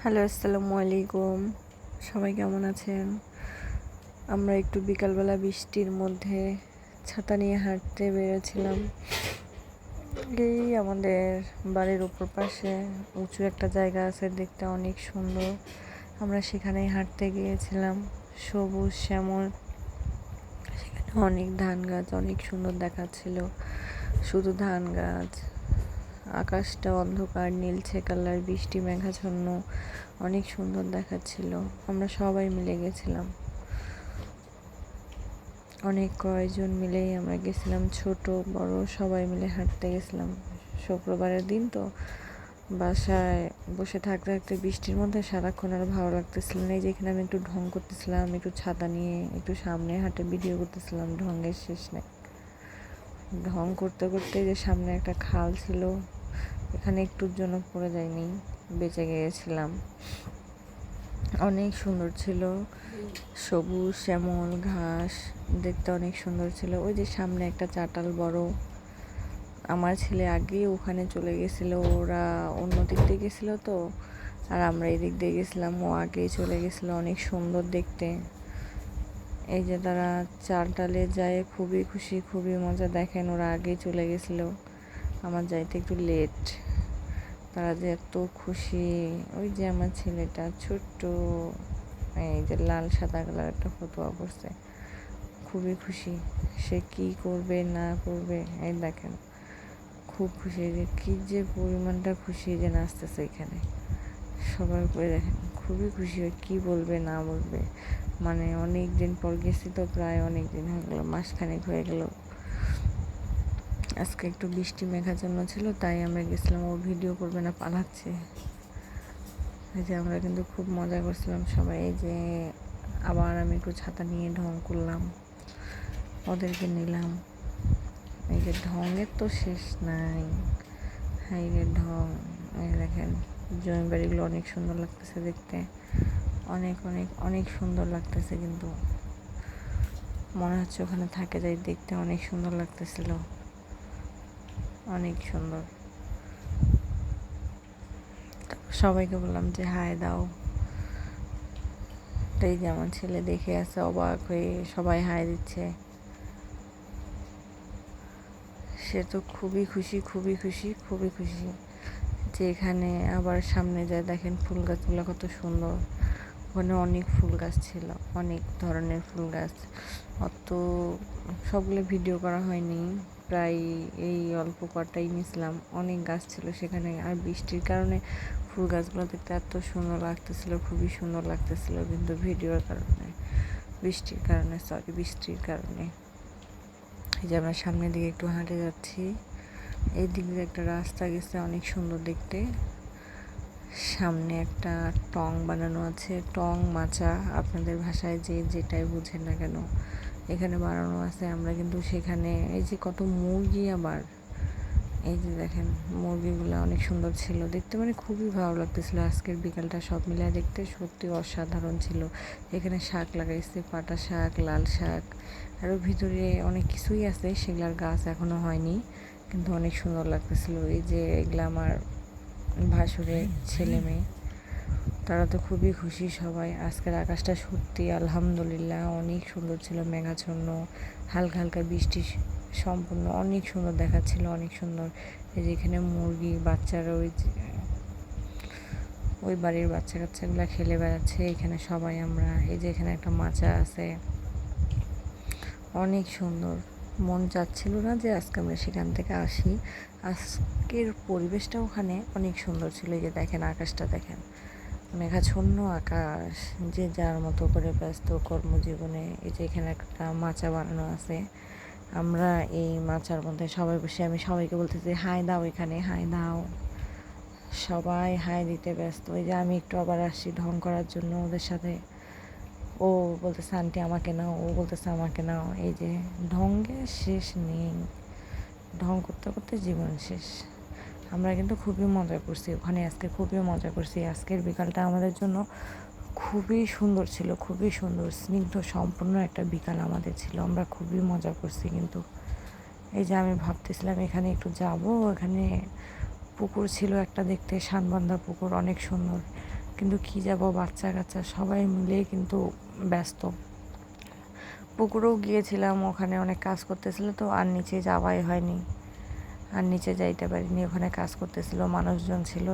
Hello, আসসালামু আলাইকুম। সবাই কেমন আছেন? আমরা একটু বিকালবেলা বৃষ্টির মধ্যে ছাতা নিয়ে হাঁটতে বেরিয়েছিলাম। এই আমাদের বাড়ির উপর পাশে উঁচু একটা জায়গা আছে, দেখতে অনেক সুন্দর। আমরা সেখানেই হাঁটতে গিয়েছিলাম। সবুজ শ্যামল, সেখানে অনেক ধান গাছ, অনেক সুন্দর দেখাচ্ছিল। শুধু ধান গাছ, আকাশটা অন্ধকার নীলচে কালার, বৃষ্টি মেঘাচ্ছন্ন, অনেক সুন্দর দেখাচ্ছিল। আমরা সবাই মিলে গেছিলাম, অনেক কয়েকজন মিলেই আমরা গেছিলাম, ছোট বড় সবাই মিলে হাঁটতে গেছিলাম। শুক্রবারের দিন তো বাসায় বসে থাকতে থাকতে বৃষ্টির মধ্যে সারাক্ষণ আর ভালো লাগতেছিল না। এই যেখানে আমি একটু ঢং করতেছিলাম, একটু ছাতা নিয়ে একটু সামনে হাঁটে ভিডিও করতেছিলাম, ঢঙের শেষ নেই। ঢং করতে করতে যে সামনে একটা খাল ছিল, এখানে একটুর জন্য পড়ে যায়নি, বেঁচে গিয়েছিলাম। অনেক সুন্দর ছিল, সবুজ শ্যামল ঘাস, দেখতে অনেক সুন্দর ছিল। ওই যে সামনে একটা চাতাল বড়, আমার ছেলে আগে ওখানে চলে গেছিল, ওরা অন্য দিক দিয়ে গেছিলো তো, আর আমরা এই দিক দিয়ে গেছিলাম, ও আগেই চলে গেছিলো। অনেক সুন্দর দেখতে। এই যে তারা চাতালে যায়, খুবই খুশি, খুবই মজা। দেখেন ওরা আগেই চলে গেছিলো, আমার যাইতে একটু লেট। তারা যে এত খুশি। ওই যে আমার ছেলেটা ছোট্ট, এই যে লাল সাদা কালার একটা ফতুয়া পরছে, খুবই খুশি। সে কি করবে না করবে, এই দেখেন খুব খুশি, যে কি যে পরিমাণটা খুশি যে নাচতেছে এখানে সবাই করে। দেখেন খুবই খুশি, কি বলবে না বলবে। মানে অনেক দিন পর গেছি তো, প্রায় অনেক দিন হয়ে গেলো, মাসখানেক হয়ে গেল। আজকে একটু বৃষ্টি মেঘাচ্ছন্ন ছিল, তাই আমরা গেছিলাম। ও ভিডিও করবে না, পালাচ্ছে। এই যে আমরা কিন্তু খুব মজা করছিলাম সবাই। এই যে আবার আমি একটু ছাতা নিয়ে ঢং করলাম, ওদেরকে নিলাম। এই যে ঢঙের তো শেষ নাই, হাই রে ঢং। এই দেখেন জমি বাড়িগুলো অনেক সুন্দর লাগতেছে দেখতে, অনেক অনেক অনেক সুন্দর লাগতেছে। কিন্তু মনে হচ্ছে ওখানে থাকে যাই, দেখতে অনেক সুন্দর লাগতেছিল, অনেক সুন্দর। সবাইকে বললাম যে হাই দাও। এই যে আমার ছেলে দেখে আছে অবাক হয়ে, সবাই হাই দিচ্ছে। সে তো খুবই খুশি, খুবই খুশি, খুবই খুশি যে এখানে আবার সামনে যায়। দেখেন ফুল গাছগুলো কত সুন্দর, ওখানে অনেক ফুল গাছ ছিল, অনেক ধরনের ফুল গাছ। অত সবগুলো ভিডিও করা হয়নি, প্রায় এই অল্প কটাই নিয়েছিলাম। অনেক গাছ ছিল সেখানে, আর বৃষ্টির কারণে ফুল গাছগুলো দেখতে এত সুন্দর লাগতেছিল, খুবই সুন্দর লাগতেছিল। কিন্তু ভিডিওর কারণে, বৃষ্টির কারণে এই যে আমরা সামনের দিকে একটু হাঁটে যাচ্ছি। এই দিক দিয়ে একটা রাস্তা গেছে, অনেক সুন্দর দেখতে। সামনে একটা টং বানানো আছে, টং মাচা আপনাদের ভাষায় যে যেটাই বুঝেন না কেন, এখানে বানানো আছে। আমরা কিন্তু সেখানে এই যে কত মুরগি, আবার এই যে দেখেন মুরগিগুলো অনেক সুন্দর ছিল দেখতে, মানে খুবই ভালো লাগতেছিল। আজকের বিকালটা সব মিলিয়ে দেখতে সত্যি অসাধারণ ছিল। এখানে শাক লাগাইছে, পাটা শাক, লাল শাক, আরও ভিতরে অনেক কিছুই আছে, সেগুলার গাছ এখনো হয়নি, কিন্তু অনেক সুন্দর লাগতেছিল। এই যে এগুলো আমার ভাসুরের ছেলে মেয়ে, তারা তো খুবই খুশি সবাই। আজকের আকাশটা সত্যি আলহামদুলিল্লাহ অনেক সুন্দর ছিল, মেঘাচ্ছন্ন, হালকা হালকা বৃষ্টি সম্পূর্ণ, অনেক সুন্দর দেখাচ্ছিল, অনেক সুন্দর। এই যে এখানে মুরগি বাচ্চারা, ওই বাড়ির বাচ্চা কাচ্চাগুলো খেলে বেড়াচ্ছে এখানে সবাই। আমরা এই যে এখানে একটা মাচা আছে, অনেক সুন্দর। মন চাচ্ছিল না যে আজকে আমরা সেখান থেকে আসি। আজকের পরিবেশটা ওখানে অনেক সুন্দর ছিল। এই যে দেখেন আকাশটা দেখেন, মেঘাচ্ছন্ন আকাশ, যে যার মতো করে ব্যস্ত কর্মজীবনে। এই যে এখানে একটা মাচা বানানো আছে, আমরা এই মাচার মধ্যে সবাই বসে, আমি সবাইকে বলতেছি হাই দাও, এখানে হাই দাও। সবাই হাই দিতে ব্যস্ত। ওই যে আমি একটু আবার আসছি ঢং করার জন্য ওদের সাথে, ও বলতেছে আন্টি আমাকে নাও, ও বলতেছে আমাকে নাও। এই যে ঢঙ্গের শেষ নেই, ঢং করতে করতে জীবন শেষ। আমরা কিন্তু খুবই মজা করছি ওখানে, আজকে খুবই মজা করছি। আজকের বিকালটা আমাদের জন্য খুবই সুন্দর ছিল, খুবই সুন্দর স্নিগ্ধ সম্পূর্ণ একটা বিকাল আমাদের ছিল। আমরা খুবই মজা করছি। কিন্তু এই যে আমি ভাবতেছিলাম এখানে একটু যাব, এখানে পুকুর ছিল একটা দেখতে, শানবান্ধা পুকুর, অনেক সুন্দর। কিন্তু কি যাব, বাচ্চা কাচ্চা সবাই মিলে কিন্তু ব্যস্ত। পুকুরেও গিয়েছিলাম, ওখানে অনেক কাজ করতেছিল তো আর নিচে যাওয়াই হয়নি, আর নিচে যাইতে পারিনি। ওখানে কাজ করতেছিল, মানুষজন ছিল,